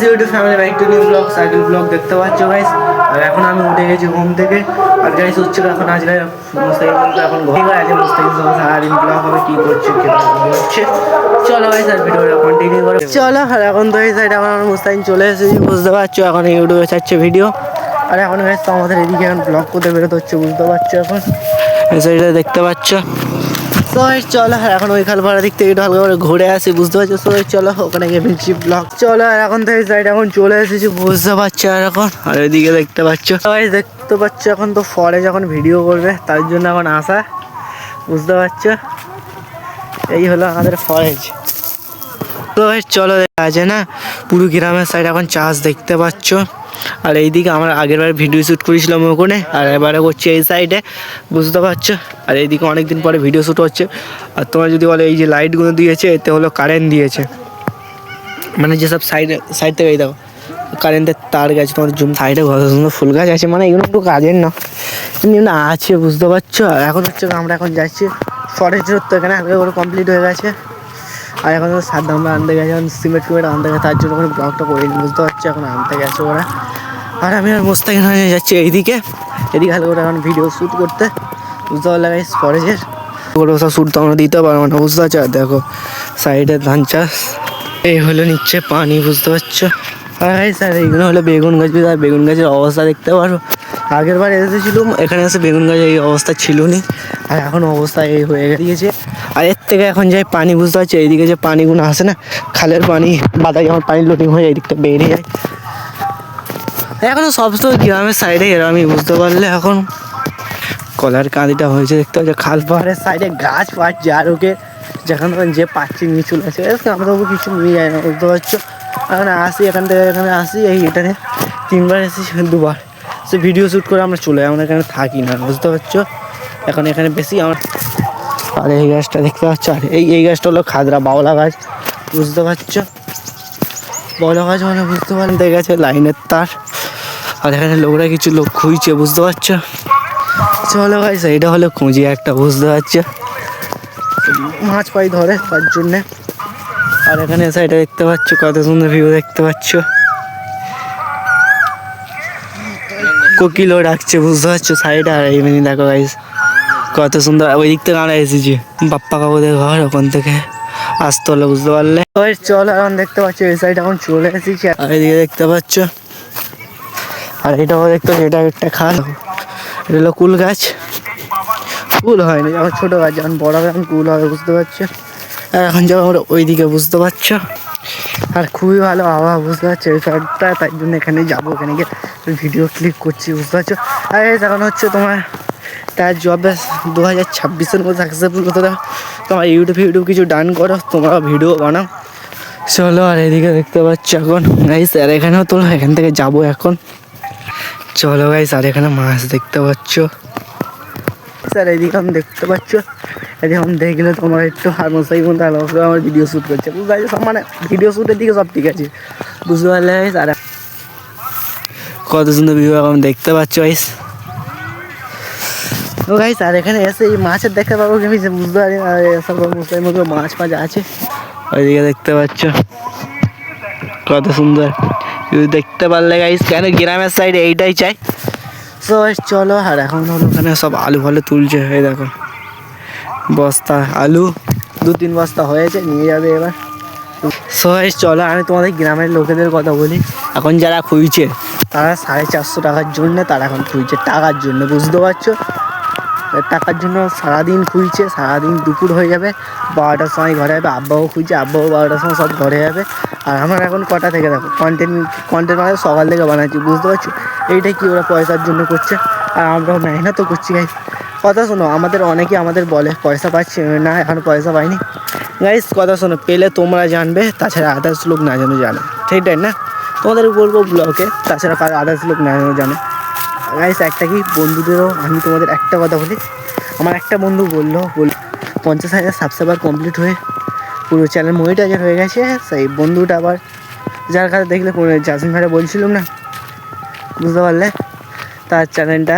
Guys YouTube family back to new blog cycle blog দেখতে পাচ্ছ guys. আর এখন আমি উঠে গেছি ঘুম থেকে। আর গাইস হচ্ছে এখন আজকে মুস্তাকিম এখন ঘুমিয়ে আছে। মুস্তাকিম সব সারাদিন ব্লগ হবে কি করছে হচ্ছে। চলো গাইস আর ভিডিওটা কন্টিনিউ করো চলো। আর এখন তো এই সাইড আমার মুস্তাকিম চলে এসেছি বুঝতে পারছো। এখন ইউটিউবে ছাড়ছে ভিডিও। আর এখন গাইস তো আমাদের এদিকে এখন ব্লগ করতে বেরোতে হচ্ছে বুঝতে পারছো। এখন এই সাইডে দেখতে পাচ্ছ। তো চলো এখন ওই খালপাড়া দিক থেকে একটু হালকা করে ঘুরে আসি বুঝতে পারছো। তো চলো ওখানে গিয়ে ফিরছি ব্লগ। চলো আর এখন তো এই সাইড এখন চলে এসেছি বুঝতে পারছো। আর এখন আর ওইদিকে দেখতে পাচ্ছ সবাই দেখতে পাচ্ছ। এখন তো ফরে যখন ভিডিও করবে তার জন্য এখন আসা বুঝতে পারছো। এই হলো আমাদের ফরেজ। তো চলো আছে না পুরো গ্রামের সাইড এখন চাষ দেখতে পাচ্ছ। আর এইদিকে আমরা আগের বার ভিডিও শ্যুট করেছিলাম ওখানে, আর এবারে করছি এই সাইডে বুঝতে পারছো। আর এইদিকে অনেকদিন পরে ভিডিও শ্যুট হচ্ছে। আর তোমরা যদি বলো এই যে লাইটগুলো দিয়েছে এতে হলো কারেন্ট দিয়েছে, মানে যেসব সাইড থেকে এই দেখো কারেন্টের তার গেছে। তোমার জুম সাইডে কত সুন্দর ফুল গাছ আছে, মানে এগুলো একটু কাজের না এমনি আছে বুঝতে পারছো। আর এখন হচ্ছে আমরা এখন যাচ্ছি ফরেস্টের তো এখানে হালকা করে কমপ্লিট হয়ে গেছে। আর এখন সাত আমরা আনতে গেছে, এখন সিমেন্ট আনতে গেছে, তার জন্য কোনো ব্লগটা করিনি বুঝতে পারছি। এখন আনতে গেছে ওরা। আর আমি আর মুস্তাকিম যাচ্ছি এদিকে হালকা করে এখন ভিডিও শ্যুট করতে বুঝতে পারলে গাইস। ফরেজের ওগুলো সব শ্যুট তো আমরা দিতে পারবো না বুঝতে পারছো। আর দেখো সাইডে ধান চাষ, এই হলো নিচ্ছে পানি বুঝতে পারছো। আর গাইস আর এইগুলো হলো বেগুন গাছ। আর বেগুন গাছের অবস্থা দেখতে পারো। আগের বার এসেছিলাম এখানে এসে বেগুন গাছের এই অবস্থা ছিল নি, আর এখন অবস্থা এই হয়ে গিয়েছে। আর এর থেকে এখন যাই পানি বুঝতে পারছি। এইদিকে যে পানিগুলো আসে না খালের পানি, বাদা যখন পানি লোডিং হয়ে এই দিকটা বেরিয়ে যায়। এখনো সব তো গ্রামের সাইডে এরকমই বুঝতে পারলে। এখন কলার কাঁদিটা হয়েছে দেখতে পাচ্ছি। খাল পাহাড়ের সাইডে গাছ পাচ যার ওকে যেখানে যে পাচ্ছি নিয়ে চলে আসে। আমরা তবু কিছু নিয়ে যায় না বুঝতে পারছো। এখন আসি এখান থেকে এখানে আসি, এই এটাতে 3বার এসেছি 2বার সে ভিডিও শ্যুট করে আমরা চলে যাই। আমরা এখানে থাকি না বুঝতে পারছো। এখন এখানে বেশি আমার। আর এই গাছটা দেখতে পাচ্ছ, আর এই গাছটা হলো খাদরা বাওলা গাছ বুঝতে পারছো। বাওলা গাছ মানে বুঝতে পারেন দেখে গেছে লাইনের তার। আর এখানে লোকরা কিছু লোক খুঁজছে বুঝতে পারছো। চলো গাইস এটা হলো খুঁজি একটা বুঝতে পারছো, মাছ পাই ধরে তার জন্যে। আর এখানে সাইডে দেখতে পাচ্ছ কত সুন্দর ভিউ দেখতে পাচ্ছ। কোকিলও ডাকছে বুঝতে পারছো সাইডে। আর এই মিনি দেখো গাইস কত সুন্দর। ওই দিক থেকে আমরা এসেছি বাপ্পা কাকুদের ঘর, ওখান থেকে আসতে হলো বুঝতে পারলে। ওই চলো এখন দেখতে পাচ্ছ এই সাইড এখন চলে এসেছি। আর এদিকে দেখতে পাচ্ছ, আর এটাও দেখতে এটা একটা খাল। এটা হলো কুল গাছ। কুল হয়নি যখন ছোটো গাছ, যখন বড় হবে এখন কুল হবে বুঝতে পারছো। আর এখন যাবো আমরা ওইদিকে বুঝতে পারছো। আর খুবই ভালো আবহাওয়া বুঝতে পারছো এই সাইডটা, তাই জন্য এখানে যাবো, এখানে গিয়ে ভিডিও ক্লিক করছি বুঝতে পারছো। আর এখন হচ্ছে তোমার তার জবে 2026-এর মধ্যে সাকসেসফুল হতে দাও। তোমার ইউটিউব কিছু ডান করো, তোমরা ভিডিও বানাও চলো। আর এদিকে দেখতে পাচ্ছ এখন গাইস, আর এখানেও তোলো, এখান থেকে যাবো এখন চলো গাইস। আর এখানে মাছ দেখতে পাচ্ছ। স্যার এদিকে আমি দেখতে পাচ্ছ, এদিকে আমি দেখলে তোমার একটু হারমোসাই মধ্যে আমার ভিডিও শ্যুট করছে বুঝতে পারছো। সব মানে ভিডিও শ্যুটের দিকে সব ঠিক আছে বুঝতে পারলে গাইস। আর কত সুন্দর ভিডিও এখন দেখতে পাচ্ছ গাইস। ও গাইস আর এখানে এসে এই মাছের দেখতে পাবো কি আমি বুঝতে পারি না। সব মুসলিম মতো মাছ ফাছ আছে ওইদিকে দেখতে পাচ্ছ কত সুন্দর দেখতে পারলে গাইস। কেন গ্রামের সাইডে এইটাই চাই। সো চলো। আর এখন হলো ওখানে সব আলু ফালু তুলছে, হয়ে দেখো বস্তা আলু 2-3 বস্তা হয়েছে, নিয়ে যাবে এবার। সো চলো আমি তোমাদের গ্রামের লোকেদের কথা বলি। এখন যারা খুঁজছে তারা 450 টাকার জন্য তারা এখন খুঁজছে টাকার জন্য বুঝতে পারছো। টাকার জন্য সারাদিন খুঁজছে, সারাদিন দুপুর হয়ে যাবে 12টার সময় ঘরে যাবে। আব্বাও খুঁজছে, আব্বাও 12টার সময় সব ঘরে যাবে। আর আমার এখন কটা থেকে দেখো কন্টেন্ট মানে সকাল থেকে বানাচ্ছি বুঝতে পারছো। এইটাই কি ওরা পয়সার জন্য করছে, আর আমরাও মেহনতও করছি গাইস। কথা শোনো, আমাদের অনেকে আমাদের বলে পয়সা পাচ্ছি না, এখন পয়সা পাইনি গাইস। কথা শোনো, পেলে তোমরা জানবে, তাছাড়া আদার্স লোক না জানো জানে, ঠিকঠাক না? তোমাদের বলবো ব্লগে, তাছাড়া আদার্স লোক না জানো জানে গাইস। একটা কি বন্ধুদেরও আমি তোমাদের একটা কথা বলি। আমার একটা বন্ধু বললো 50,000 সাবস্ক্রাইবার কমপ্লিট হয়ে পুরো চ্যানেল মনিটাইজার হয়ে গেছে। সেই বন্ধুটা আবার যার কাছে দেখলে জাসিম ভাইরা বলছিলাম না বুঝতে পারলে, তার চ্যানেলটা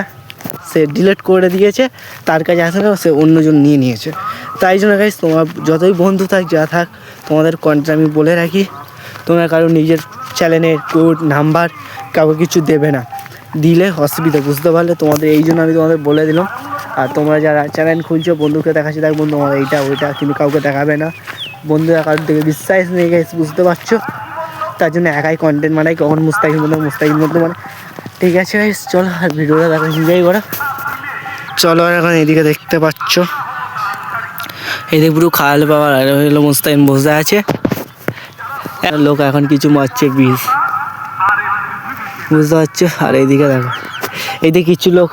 সে ডিলিট করে দিয়েছে। তার কাছে আসে না, সে অন্যজন নিয়ে নিয়েছে। তাই জন্য গাইস তোমার যতই বন্ধু থাক যা থাক, তোমাদের কন্টেন্ট আমি বলে রাখি, তোমরা কারো নিজের চ্যানেলের কোড নাম্বার কাউকে কিছু দেবে না, দিলে অসুবিধা, বুঝতে পারলে? তোমাদের এই জন্য আমি তোমাদের বলে দিলাম। আর তোমরা যারা চ্যানেল খুলছো বন্ধুকে দেখাচ্ছি, দেখ বন্ধু আমার এইটা ওইটা, কিন্তু কাউকে দেখাবে না। বন্ধুরা কারোর দিকে বিশ্বাস নেই গাইস, বুঝতে পারছো? তার জন্য একাই কন্টেন্ট বানাই, কখন মুস্তাকিম মধ্যে মানে। ঠিক আছে গাইস, চলো আর ভিডিওটা দেখা এনজয় করা। চলো আর এখন এদিকে দেখতে পাচ্ছ, এদিকে পুরো খাল পাওয়ার আর হলো মুস্তাকিম বসে আছে, লোক এখন কিছু মারছে বিষ, বুঝতে পারছো? আর এইদিকে দেখো, এইদিকে কিছু লোক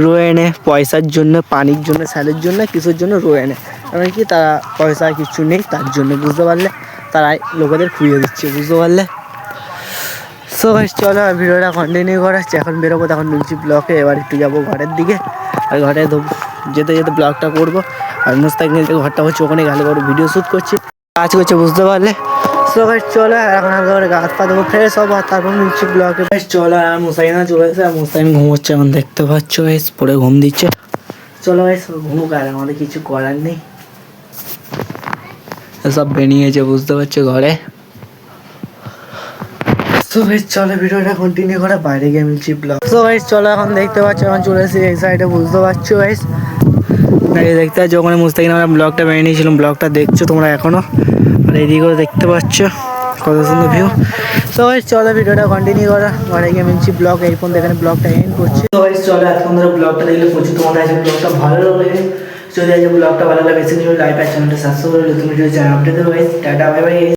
রয়ে এনে পয়সার জন্য, পানির জন্য, স্যালের জন্য, কিছুর জন্য রয়ে এনে, কারণ কি তারা পয়সা কিছু নেই তার জন্য, বুঝতে পারলে? তারাই লোকেদের খুঁজে দিচ্ছে, বুঝতে পারলে? সো গাইস চলো আর ভিডিওটা কন্টিনিউ করা হচ্ছে। এখন বেরোবো, তখন মিলছি ব্লকে, এবার একটু যাবো ঘরের দিকে, আর ঘরে যেতে যেতে ব্লগটা করবো। আর মুস্তাকিম যে ঘরটা হচ্ছে ওখানে গেলে করে ভিডিও শ্যুট করছি, কাজ করছে, বুঝতে পারলে? সো গাইস চলো এখন হালকা করে গাছ পা দেবো, ফ্রেশ হবো, আর তারপর মিলছি ব্লকে। গাইস চলো, আর মুস্তাকিম চলে এসে, আর মুস্তাকিম ঘুমোচ্ছে এখন, দেখতে পাচ্ছ গাইস, পরে ঘুম দিচ্ছে। চলো গাইস ঘুমুক, আর আমাদের কিছু করার নেই, সব বেরিয়েছে, বুঝতে পারছো, ঘরে। সো গাইস চলো ভিডিওটা কন্টিনিউ করে বাইরে গিয়ে মিলছি ব্লগ। সো গাইস চলো এখন দেখতে পাচ্ছ, এখন চলে এসেছি এই সাইডে, বুঝতে পারছো গাইস? দেখতে পাচ্ছ ওখানে মুস্তাকিম আমরা ব্লগটা বেরিয়ে নিয়েছিলাম, ব্লগটা দেখছো তোমরা এখনো। আর এইদিকেও দেখতে পাচ্ছ কত সুন্দর ভিউ। সো গাইস চলো ভিডিওটা কন্টিনিউ করা, ঘরে গিয়ে মিলছি ব্লগ। এই পর্যন্ত এখানে ব্লগটা এন্ড করছি। সো গাইস চলো এতক্ষণ ধরে ব্লগটা দেখলে প্রচুর তোমাদের কাছে ব্লগটা ভালো লাগে। যদি আজ ব্লগটা ভালো লাগে বেশি কিছু লাইক আর চ্যানেলটা সাবস্ক্রাইব করে তুমি যদি চ্যানেল আপডেট দেবে। Tata bye bye.